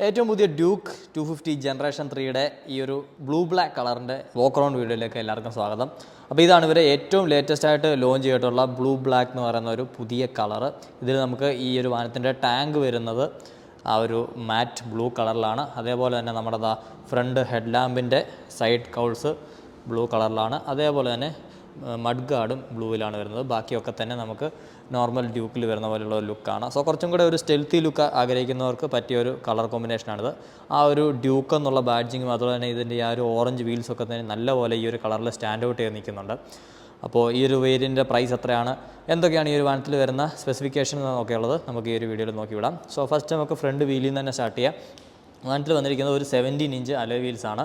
ഏറ്റവും പുതിയ Duke 250 generation 3യുടെ ഈ ഒരു ബ്ലൂ ബ്ലാക്ക് കളറിൻ്റെ വോക്ക് അറൗണ്ട് വീഡിയോയിലേക്ക് എല്ലാവർക്കും സ്വാഗതം. അപ്പോൾ ഇതാണ് ഇവരെ ഏറ്റവും ലേറ്റസ്റ്റ് ആയിട്ട് ലോഞ്ച് ചെയ്തിട്ടുള്ള ബ്ലൂ ബ്ലാക്ക് എന്ന് പറയുന്ന ഒരു പുതിയ കളറ്. ഇതിൽ നമുക്ക് ഈ ഒരു വാഹനത്തിൻ്റെ ടാങ്ക് വരുന്നത് ആ ഒരു മാറ്റ് ബ്ലൂ കളറിലാണ്. അതേപോലെ തന്നെ നമ്മുടെ ഫ്രണ്ട് ഹെഡ് ലാമ്പിൻ്റെ സൈഡ് കൗൾസ് ബ്ലൂ കളറിലാണ്. അതേപോലെ തന്നെ മഡ് ഗാർഡും ബ്ലൂവിലാണ് വരുന്നത്. ബാക്കിയൊക്കെ തന്നെ നമുക്ക് നോർമൽ ഡ്യൂക്കിൽ വരുന്ന പോലെയുള്ള ഒരു ലുക്കാണ്. സോ കുറച്ചും കൂടെ ഒരു സ്റ്റെൽത്തി ലുക്ക് ആഗ്രഹിക്കുന്നവർക്ക് പറ്റിയൊരു കളർ കോമ്പിനേഷനാണിത്. ആ ഒരു ഡ്യൂക്ക് എന്നുള്ള ബാഡ്ജിങ്ങും അതുപോലെ തന്നെ ഇതിൻ്റെ ആ ഒരു ഓറഞ്ച് വീൽസൊക്കെ തന്നെ നല്ലപോലെ ഈ ഒരു കളറിൽ സ്റ്റാൻഡ് ഔട്ട് ചെയ്ത് നിൽക്കുന്നുണ്ട്. അപ്പോൾ ഈ ഒരു വേരിയൻ്റെ പ്രൈസ് എത്രയാണ്, എന്തൊക്കെയാണ് ഈ ഒരു വാഹനത്തിൽ വരുന്ന സ്പെസിഫിക്കേഷൻ എന്നൊക്കെ ഉള്ളത് നമുക്ക് ഈ ഒരു വീഡിയോയിൽ നോക്കിവിടാം. സോ ഫസ്റ്റ് നമുക്ക് ഫ്രണ്ട് വീലിൽ നിന്ന് തന്നെ സ്റ്റാർട്ട് ചെയ്യാം. വാഹനത്തിൽ വന്നിരിക്കുന്നത് ഒരു 17 ഇഞ്ച് അലോയ് വീൽസാണ്.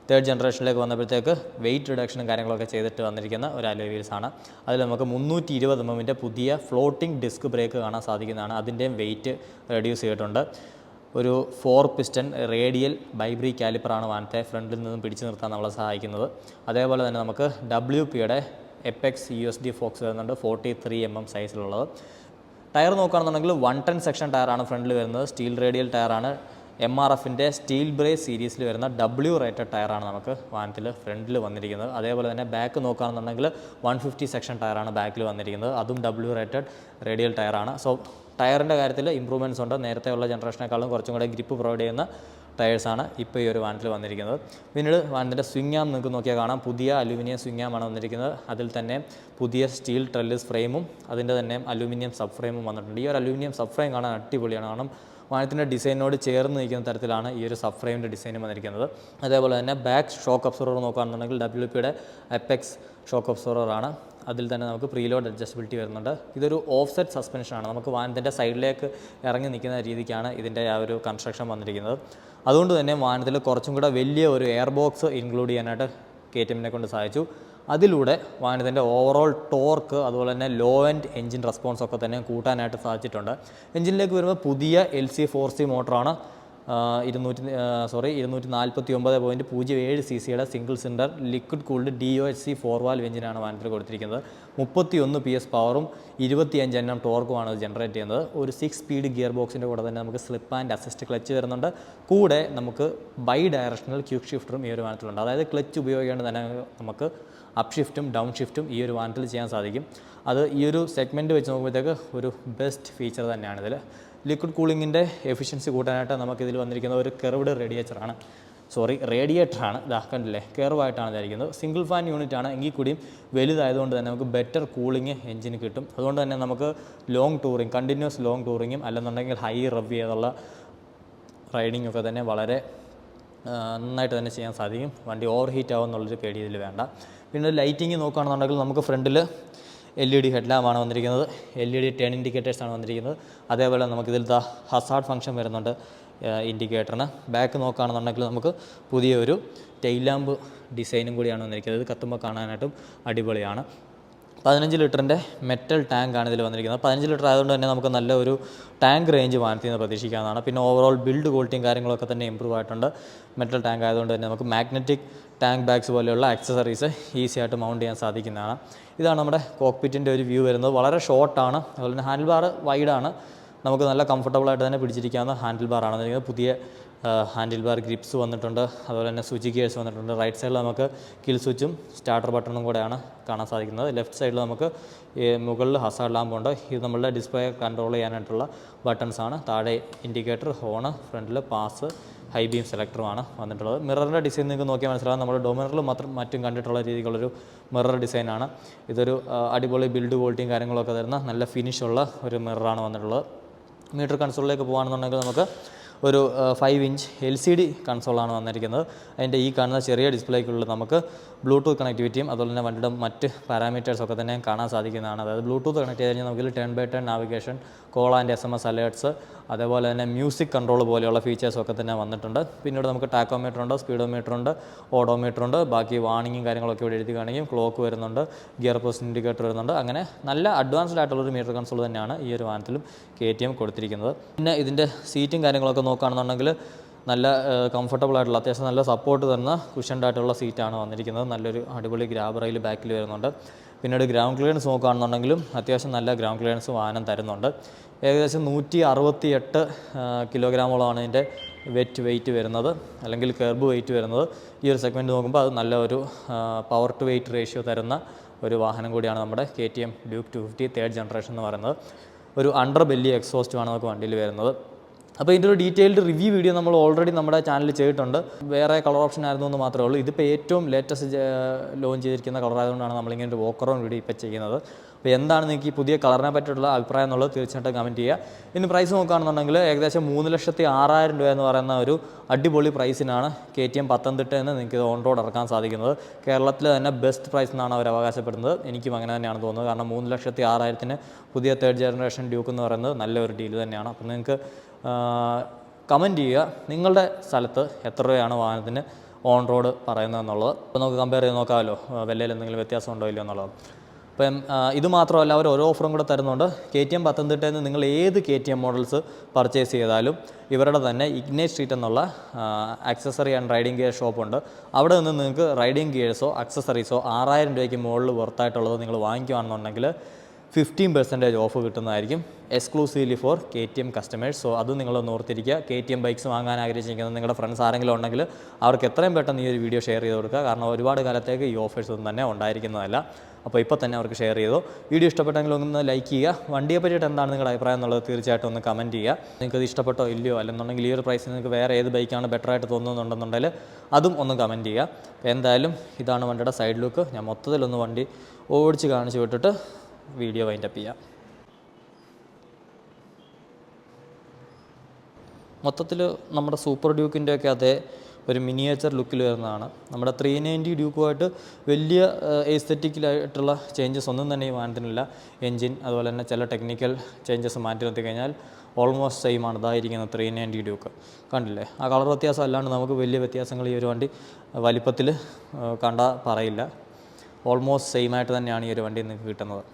തേർഡ് ജനറേഷനിലേക്ക് വന്നപ്പോഴത്തേക്ക് വെയിറ്റ് റിഡക്ഷനും കാര്യങ്ങളൊക്കെ ചെയ്തിട്ട് വന്നിരിക്കുന്ന ഒരു അലോയ് വീൽസാണ്. അതിൽ നമുക്ക് 320 mm പുതിയ ഫ്ലോട്ടിംഗ് ഡിസ്ക് ബ്രേക്ക് കാണാൻ സാധിക്കുന്നതാണ്. അതിൻ്റെയും വെയിറ്റ് റെഡ്യൂസ് ചെയ്തിട്ടുണ്ട്. ഒരു 4 പിസ്റ്റൺ റേഡിയൽ ബൈബ്രി കാലിപ്പറാണ് വാഹനത്തെ ഫ്രണ്ടിൽ നിന്നും പിടിച്ചു നിർത്താൻ നമ്മളെ സഹായിക്കുന്നത്. അതേപോലെ തന്നെ നമുക്ക് WPയുടെ എപ്പെക്സ് USD ഫോക്സ് വരുന്നുണ്ട്, 43 mm സൈസിലുള്ളത്. ടയർ നോക്കുകയാണെന്നുണ്ടെങ്കിൽ 110 സെക്ഷൻ ടയറാണ് ഫ്രണ്ടിൽ വരുന്നത്. സ്റ്റീൽ റേഡിയൽ ടയറാണ്. MRFൻ്റെ സ്റ്റീൽ ബ്രേസ് സീരീസിൽ വരുന്ന W റേറ്റഡ് ടയറാണ് നമുക്ക് വാഹനത്തിൽ ഫ്രണ്ടിൽ വന്നിരിക്കുന്നത്. അതേപോലെ തന്നെ ബാക്ക് നോക്കുകയാണെന്നുണ്ടെങ്കിൽ 150 സെക്ഷൻ ടയറാണ് ബാക്കിൽ വന്നിരിക്കുന്നത്. അതും W റേറ്റഡ് റേഡിയൽ ടയറാണ്. സോ ടയറിൻ്റെ കാര്യത്തിൽ ഇമ്പ്രൂവ്മെൻറ്റ്സ് ഉണ്ട്. നേരത്തെ ഉള്ള ജനറേഷനേക്കാളും കുറച്ചും കൂടെ ഗ്രിപ്പ് പ്രൊവൈഡ് ചെയ്യുന്ന ടയേഴ്സാണ് ഇപ്പോൾ ഈ ഒരു വാഹനത്തിൽ വന്നിരിക്കുന്നത്. പിന്നീട് വാഹനത്തിൻ്റെ സ്വിംഗ് ആം നിങ്ങൾക്ക് നോക്കിയാൽ കാണാം. പുതിയ അലൂമിനിയം സ്വിംഗ് ആമാണ് വന്നിരിക്കുന്നത്. അതിൽ തന്നെ പുതിയ സ്റ്റീൽ ട്രെല്ലിസ് ഫ്രെയിമും അതിൻ്റെ തന്നെ അലൂമിനിയം സബ് ഫ്രെയിമും വന്നിട്ടുണ്ട്. ഈ ഒരു അലൂമിനിയം സബ് ഫ്രെയിം കാണാൻ അടിപൊളിയാണ്. കാരണം വാഹനത്തിൻ്റെ ഡിസൈനോട് ചേർന്ന് നിൽക്കുന്ന തരത്തിലാണ് ഈ ഒരു സബ് ഫ്രെയിമിൻ്റെ ഡിസൈനും വന്നിരിക്കുന്നത്. അതേപോലെ തന്നെ ബാക്ക് ഷോക്ക് അബ്സോർവർ നോക്കുകയാണെന്നുണ്ടെങ്കിൽ WPയുടെ എപ്പെക്സ് ഷോക്ക് അബ്സോർവറാണ്. അതിൽ തന്നെ നമുക്ക് പ്രീലോഡ് അഡ്ജസ്റ്റബിലിറ്റി വരുന്നുണ്ട്. ഇതൊരു ഓഫ്സെറ്റ് സസ്പെൻഷനാണ്. നമുക്ക് വാഹനത്തിൻ്റെ സൈഡിലേക്ക് ഇറങ്ങി നിൽക്കുന്ന രീതിക്കാണ് ഇതിൻ്റെ ആ ഒരു കൺസ്ട്രക്ഷൻ വന്നിരിക്കുന്നത്. അതുകൊണ്ട് തന്നെ വാഹനത്തിൽ കുറച്ചും കൂടെ വലിയ ഒരു എയർ ബോക്സ് ഇൻക്ലൂഡ് ചെയ്യാനായിട്ട് KTM കൊണ്ട് സാധിച്ചു. അതിലൂടെ വാഹനത്തിൻ്റെ ഓവറോൾ ടോർക്ക് അതുപോലെ തന്നെ ലോ എൻഡ് എഞ്ചിൻ റെസ്പോൺസ് ഒക്കെ തന്നെ കൂട്ടാനായിട്ട് സാധിച്ചിട്ടുണ്ട്. എഞ്ചിനിലേക്ക് വരുമ്പോൾ പുതിയ LC4C മോട്ടറാണ്. 249.07 cc single cylinder liquid cooled DOHC 4 valve എഞ്ചിനാണ് വാഹനത്തിൽ കൊടുത്തിരിക്കുന്നത്. 31 PS പവറും 25 Nm ടോർക്കുമാണ് ഇത് ജനറേറ്റ് ചെയ്യുന്നത്. ഒരു 6 സ്പീഡ് ഗിയർ ബോക്സിൻ്റെ കൂടെ തന്നെ നമുക്ക് സ്ലിപ്പ് ആൻഡ് അസിസ്റ്റ് ക്ലച്ച് വരുന്നുണ്ട്. കൂടെ നമുക്ക് ബൈ ഡയറക്ഷണൽ ക്യൂക്ക് ഷിഫ്റ്ററും ഈ ഒരു വാഹനത്തിലുണ്ട്. അതായത് ക്ലച്ച് ഉപയോഗിക്കേണ്ട തന്നെ നമുക്ക് അപ്പ് ഷിഫ്റ്റും ഡൗൺ ഷിഫ്റ്റും ഈ ഒരു വാഹനത്തിൽ ചെയ്യാൻ സാധിക്കും. അത് ഈ ഒരു സെഗ്മെൻറ്റ് വെച്ച് നോക്കുമ്പോഴത്തേക്ക് ഒരു ബെസ്റ്റ് ഫീച്ചർ തന്നെയാണ് ഇതിൽ. ലിക്വിഡ് കൂളിങ്ങിൻ്റെ എഫിഷ്യൻസി കൂട്ടാനായിട്ട് നമുക്കിതിൽ വന്നിരിക്കുന്ന ഒരു കെർവ്ഡ് റേഡിയേറ്ററാണ്. ഇതാക്കണ്ടില്ലേ, കെർവായിട്ടാണ് ഇതായിരിക്കുന്നത്. സിംഗിൾ ഫാൻ യൂണിറ്റ് ആണ്, എങ്കിൽ കൂടിയും വലുതായതുകൊണ്ട് തന്നെ നമുക്ക് ബെറ്റർ കൂളിംഗ് എഞ്ചിന് കിട്ടും. അതുകൊണ്ട് തന്നെ നമുക്ക് ലോങ് ടൂറിങ്, കണ്ടിന്യൂസ് ലോങ് ടൂറിങ്ങും അല്ലെന്നുണ്ടെങ്കിൽ ഹൈ റവ് ചെയ്തുള്ള റൈഡിങ് ഒക്കെ തന്നെ വളരെ നന്നായിട്ട് തന്നെ ചെയ്യാൻ സാധിക്കും. വണ്ടി ഓവർ ഹീറ്റ് ആവുമെന്നുള്ളൊരു പേടി ഇതിൽ വേണ്ട. പിന്നെ ലൈറ്റിങ് നോക്കുകയാണെന്നുണ്ടെങ്കിൽ നമുക്ക് ഫ്രണ്ടിൽ LED ഹെഡ്ലാമ്പാണ് വന്നിരിക്കുന്നത്. LED ടേൺ ഇൻഡിക്കേറ്റേഴ്സാണ് വന്നിരിക്കുന്നത്. അതേപോലെ നമുക്കിതിൽ ഹസാർഡ് ഫംഗ്ഷൻ വരുന്നുണ്ട് ഇൻഡിക്കേറ്ററിന്. ബാക്ക് നോക്കുകയാണെന്നുണ്ടെങ്കിൽ നമുക്ക് പുതിയൊരു ടെയിൽ ലാമ്പ് ഡിസൈനും കൂടിയാണ് വന്നിരിക്കുന്നത്. ഇത് കത്തുമ്പോൾ കാണാനായിട്ടും അടിപൊളിയാണ്. 15 ലിറ്ററിൻ്റെ മെറ്റൽ ടാങ്കാണ് ഇതിൽ വന്നിരിക്കുന്നത്. 15 ലിറ്റർ ആയതുകൊണ്ട് തന്നെ നമുക്ക് നല്ല ഒരു ടാങ്ക് റേഞ്ച് വാഹനത്തിൽ നിന്ന് പ്രതീക്ഷിക്കാവുന്നതാണ്. പിന്നെ ഓവറോൾ ബിൽഡ് ക്വാളിറ്റിയും കാര്യങ്ങളൊക്കെ തന്നെ ഇമ്പ്രൂവ് ആയിട്ടുണ്ട്. മെറ്റൽ ടാങ്ക് ആയതുകൊണ്ട് തന്നെ നമുക്ക് മാഗ്നറ്റിക് ടാങ്ക് ബാഗ്സ് പോലെയുള്ള ആക്സസറീസ് ഈസി ആയിട്ട് മൗണ്ട് ചെയ്യാൻ സാധിക്കുന്നതാണ്. ഇതാണ് നമ്മുടെ കോക്പിറ്റിൻ്റെ ഒരു വ്യൂ വരുന്നത്. വളരെ ഷോർട്ടാണ്. അതുപോലെ തന്നെ ഹാൻഡിൽ ബാർ വൈഡാണ്. നമുക്ക് നല്ല കംഫർട്ടബിളായിട്ട് തന്നെ പിടിച്ചിരിക്കാവുന്ന ഹാൻഡിൽ ബാറാണ് വന്നിരിക്കുന്നത്. പുതിയ ഹാൻഡിൽ ബാർ ഗ്രിപ്സ് വന്നിട്ടുണ്ട്. അതുപോലെ തന്നെ സ്വിച്ച് ഗിയേഴ്സ് വന്നിട്ടുണ്ട്. റൈറ്റ് സൈഡിൽ നമുക്ക് കിൽ സ്വിച്ചും സ്റ്റാർട്ടർ ബട്ടണും കൂടെയാണ് കാണാൻ സാധിക്കുന്നത്. ലെഫ്റ്റ് സൈഡിൽ നമുക്ക് മുകളിൽ ഹസാർഡ് ലാമ്പുണ്ട്. ഇത് നമ്മളുടെ ഡിസ്പ്ലേ കൺട്രോൾ ചെയ്യാനായിട്ടുള്ള ബട്ടൺസാണ്. താഴെ ഇൻഡിക്കേറ്റർ, ഹോണ്, ഫ്രണ്ടിൽ പാസ്, ഹൈ ബീം സെലക്ടറുമാണ് വന്നിട്ടുള്ളത്. മിററിൻ്റെ ഡിസൈൻ നിങ്ങൾക്ക് നോക്കിയാൽ മനസ്സിലാകും. നമ്മൾ ഡൊമിനറിൽ മറ്റും കണ്ടിട്ടുള്ള രീതിയിലുള്ളൊരു മിറർ ഡിസൈനാണ്. ഇതൊരു അടിപൊളി ബിൽഡ് ക്വാളിറ്റിയും കാര്യങ്ങളൊക്കെ തരുന്ന നല്ല ഫിനിഷുള്ള ഒരു മിററാണ് വന്നിട്ടുള്ളത്. മീറ്റർ കൺസോളിലേക്ക് പോകുകയാണെന്നുണ്ടെങ്കിൽ നമുക്ക് ഒരു 5 ഇഞ്ച് LCD കൺസോളാണ് വന്നിരിക്കുന്നത്. അതിൻ്റെ ഈ കാണുന്ന ചെറിയ ഡിസ്പ്ലേക്കുള്ളിൽ നമുക്ക് ബ്ലൂടൂത്ത് കണക്ടിവിറ്റിയും അതുപോലെ തന്നെ വണ്ടിയുടെ മറ്റ് പാരാമീറ്റേഴ്സൊക്കെ തന്നെ കാണാൻ സാധിക്കുന്നതാണ്. അതായത് ബ്ലൂടൂത്ത് കണക്ട് ചെയ്ത് കഴിഞ്ഞാൽ നമുക്ക് 10x10 navigation, call and SMS alerts, അതേപോലെ തന്നെ മ്യൂസിക് കൺട്രോൾ പോലെയുള്ള ഫീച്ചേഴ്സൊക്കെ തന്നെ വന്നിട്ടുണ്ട്. പിന്നീട് നമുക്ക് ടാക്കോമീറ്റർ ഉണ്ട്, സ്പീഡോമീറ്റർ ഉണ്ട്, ഓഡോമീറ്റർ ഉണ്ട്. ബാക്കി വാണിങ്ങും കാര്യങ്ങളൊക്കെ ഇവിടെ എഴുതി കാണിക്കും. ക്ലോക്ക് വരുന്നുണ്ട്, ഗിയർ പോസ്റ്റ് ഇൻഡിക്കേറ്റർ വരുന്നുണ്ട്. അങ്ങനെ നല്ല അഡ്വാൻസ്ഡ് ആയിട്ടുള്ളൊരു മീറ്റർ കൺസോൾ തന്നെയാണ് ഈ ഒരു വാഹനത്തിലും KTM കൊടുത്തിരിക്കുന്നത്. പിന്നെ ഇതിൻ്റെ സീറ്റും കാര്യങ്ങളൊക്കെ നോക്കുകയാണെന്നുണ്ടെങ്കിൽ നല്ല കംഫർട്ടബിൾ ആയിട്ടുള്ള, അത്യാവശ്യം നല്ല സപ്പോർട്ട് തരുന്ന കുഷൻഡ് ആയിട്ടുള്ള സീറ്റാണ് വന്നിരിക്കുന്നത്. നല്ലൊരു അടിപൊളി ഗ്രാബ് റെയിൽ ബാക്കിൽ വരുന്നുണ്ട്. പിന്നീട് ഗ്രൗണ്ട് ക്ലിയറൻസ് നോക്കുകയാണെന്നുണ്ടെങ്കിലും അത്യാവശ്യം നല്ല ഗ്രൗണ്ട് ക്ലിയറൻസ് വാഹനം തരുന്നുണ്ട്. ഏകദേശം 168 കിലോഗ്രാമോളമാണ് ഇതിൻ്റെ വെയിറ്റ് വരുന്നത് അല്ലെങ്കിൽ കെർബ് വെയിറ്റ് വരുന്നത്. ഈ ഒരു സെഗ്മെൻറ്റ് നോക്കുമ്പോൾ അത് നല്ല ഒരു പവർ ടു വെയിറ്റ് റേഷ്യോ തരുന്ന ഒരു വാഹനം കൂടിയാണ് നമ്മുടെ KTM ഡ്യൂക്ക് 250 തേർഡ് ജനറേഷൻ എന്ന് പറയുന്നത്. ഒരു അണ്ടർ ബെല്ലി എക്സോസ്റ്റുമാണ് നമുക്ക് വണ്ടിയിൽ വരുന്നത്. അപ്പോൾ ഇതിൻ്റെ ഒരു ഡീറ്റെയിൽഡ് റിവ്യൂ വീഡിയോ നമ്മൾ ഓൾറെഡി നമ്മുടെ ചാനലിൽ ചെയ്തിട്ടുണ്ട്. വേറെ കളർ ഓപ്ഷൻ ആയിരുന്നു എന്ന് മാത്രമേ ഉള്ളൂ. ഇതിപ്പോൾ ഏറ്റവും ലേറ്റസ്റ്റ് ലോഞ്ച് ചെയ്തിരിക്കുന്ന കളർ ആയതുകൊണ്ടാണ് നമ്മളിങ്ങനെ ഒരു വോക്ക് അറൗണ്ട് വീഡിയോ ഇപ്പോൾ ചെയ്യുന്നത്. അപ്പോൾ എന്താണ് നിങ്ങൾക്ക് ഈ പുതിയ കളറിനെ പറ്റിയുള്ള അഭിപ്രായം എന്നുള്ളത് തീർച്ചയായിട്ടും കമൻറ്റ് ചെയ്യുക. ഇനി പ്രൈസ് നോക്കുകയാണെന്നുണ്ടെങ്കിൽ ഏകദേശം 3,06,000 രൂപ എന്ന് പറയുന്ന ഒരു അടിപൊളി പ്രൈസിനാണ് KTM പത്തനംതിട്ടയിൽ നിന്ന് നിങ്ങൾക്ക് ഇത് ഓൺ റോഡ് ഇറക്കാൻ സാധിക്കുന്നത്. കേരളത്തിൽ തന്നെ ബെസ്റ്റ് പ്രൈസ് എന്നാണ് അവർ അവകാശപ്പെടുന്നത്. എനിക്കും അങ്ങനെ തന്നെയാണ് തോന്നുന്നത്. കാരണം 3,06,000-ന് പുതിയ തേർഡ് ജനറേഷൻ ഡ്യൂക്ക് എന്ന് പറയുന്നത് നല്ലൊരു ഡീൽ തന്നെയാണ്. അപ്പോൾ നിങ്ങൾക്ക് കമൻറ്റ് ചെയ്യുക നിങ്ങളുടെ സ്ഥലത്ത് എത്ര രൂപയാണ് വാഹനത്തിന് ഓൺ റോഡ് പറയുന്നതെന്നുള്ളത്. അപ്പോൾ നമുക്ക് കമ്പയർ ചെയ്ത് നോക്കാമല്ലോ വിലയിൽ എന്തെങ്കിലും വ്യത്യാസം ഉണ്ടോ ഇല്ലയോ എന്നുള്ളത്. അപ്പം ഇത് മാത്രമല്ല അവർ ഓരോ ഓഫറും കൂടെ തരുന്നുണ്ട്. KTM പത്തനംതിട്ടയിൽ നിന്ന് നിങ്ങൾ ഏത് KTM മോഡൽസ് പർച്ചേസ് ചെയ്താലും ഇവരുടെ തന്നെ ഇഗ്നൈറ്റ് സ്ട്രീറ്റ് എന്നുള്ള ആക്സസറി ആൻഡ് റൈഡിംഗ് ഗിയർ ഷോപ്പുണ്ട്. അവിടെ നിന്ന് നിങ്ങൾക്ക് റൈഡിംഗ് ഗിയേഴ്സോ അക്സസറീസോ 6,000 രൂപയ്ക്ക് മുകളിൽ വർത്തായിട്ടുള്ളത് നിങ്ങൾ വാങ്ങിക്കുകയാണെന്നുണ്ടെങ്കിൽ 15% ഓഫ് കിട്ടുന്നതായിരിക്കും exclusively for KTM customers. So അത് നിങ്ങളൊന്ന് ഓർത്തിരിക്കുക. KTM ബൈക്സ് വാങ്ങാൻ ആഗ്രഹിച്ചിരിക്കുന്ന നിങ്ങളുടെ ഫ്രണ്ട്സ് ആരെങ്കിലും ഉണ്ടെങ്കിൽ അവർക്ക് എത്രയും പെട്ടെന്ന് ഈ ഒരു വീഡിയോ ഷെയർ ചെയ്ത് കൊടുക്കുക. കാരണം ഒരുപാട് കാലത്തേക്ക് ഈ ഓഫേഴ്സ് ഒന്നും തന്നെ ഉണ്ടായിരിക്കുന്നതല്ല. അപ്പോൾ ഇപ്പോൾ തന്നെ അവർക്ക് ഷെയർ ചെയ്തു. വീഡിയോ ഇഷ്ടപ്പെട്ടെങ്കിൽ ഒന്ന് ലൈക്ക് ചെയ്യുക. വണ്ടിയെ പറ്റിയിട്ട് എന്താണ് നിങ്ങളുടെ അഭിപ്രായം എന്നുള്ളത് തീർച്ചയായിട്ടും ഒന്ന് കമൻറ്റ് ചെയ്യുക. നിങ്ങൾക്ക് ഇത് ഇഷ്ടപ്പെട്ടോ ഇല്ലയോ, അല്ലെന്നുണ്ടെങ്കിൽ ഈ ഒരു പ്രൈസിൽ നിങ്ങൾക്ക് വേറെ ഏത് ബൈക്കാണ് ബെറ്റർ ആയിട്ട് തോന്നുന്നുണ്ടെന്നുണ്ടെങ്കിൽ അതും ഒന്ന് കമൻറ്റ് ചെയ്യുക. എന്തായാലും ഇതാണ് വണ്ടിയുടെ സൈഡ് ലുക്ക്. ഞാൻ മൊത്തത്തിലൊന്ന് വണ്ടി ഓടിച്ച് കാണിച്ച് വിട്ടിട്ട് വീഡിയോ വൈൻഡപ്പ് ചെയ്യാം. മൊത്തത്തിൽ നമ്മുടെ സൂപ്പർ ഡ്യൂക്കിൻ്റെയൊക്കെ അതേ ഒരു മിനിയേച്ചർ ലുക്കിൽ വരുന്നതാണ്. നമ്മുടെ 390 ഡ്യൂക്കുമായിട്ട് വലിയ എസ്തെറ്റിക്കലായിട്ടുള്ള ചേഞ്ചസ് ഒന്നും തന്നെ ഈ വാഹനത്തിനില്ല. എൻജിൻ അതുപോലെ തന്നെ ചില ടെക്നിക്കൽ ചേഞ്ചസ് മാറ്റി നിർത്തി കഴിഞ്ഞാൽ ഓൾമോസ്റ്റ് സെയിം ആണ് ഇതായിരിക്കുന്നത് 390 ഡ്യൂക്ക്. കണ്ടില്ലേ, ആ കളർ വ്യത്യാസം അല്ലാണ്ട് നമുക്ക് വലിയ വ്യത്യാസങ്ങൾ ഈ ഒരു വണ്ടി വലിപ്പത്തിൽ കണ്ടാൽ പറയില്ല. ഓൾമോസ്റ്റ് സെയിം ആയിട്ട് തന്നെയാണ് ഈ ഒരു വണ്ടി നിങ്ങൾക്ക് കിട്ടുന്നത്.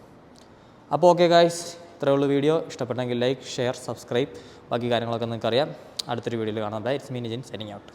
അപ്പോൾ ഓക്കെ ഗായ്സ്, ഇത്രയേ ഉള്ളൂ വീഡിയോ. ഇഷ്ടപ്പെട്ടെങ്കിൽ ലൈക്ക്, ഷെയർ, സബ്സ്ക്രൈബ്, ബാക്കി കാര്യങ്ങളൊക്കെ നിങ്ങൾക്ക് അറിയാം. അടുത്തൊരു വീഡിയോയിൽ കാണാം. Bye, it's me Nijin signing out.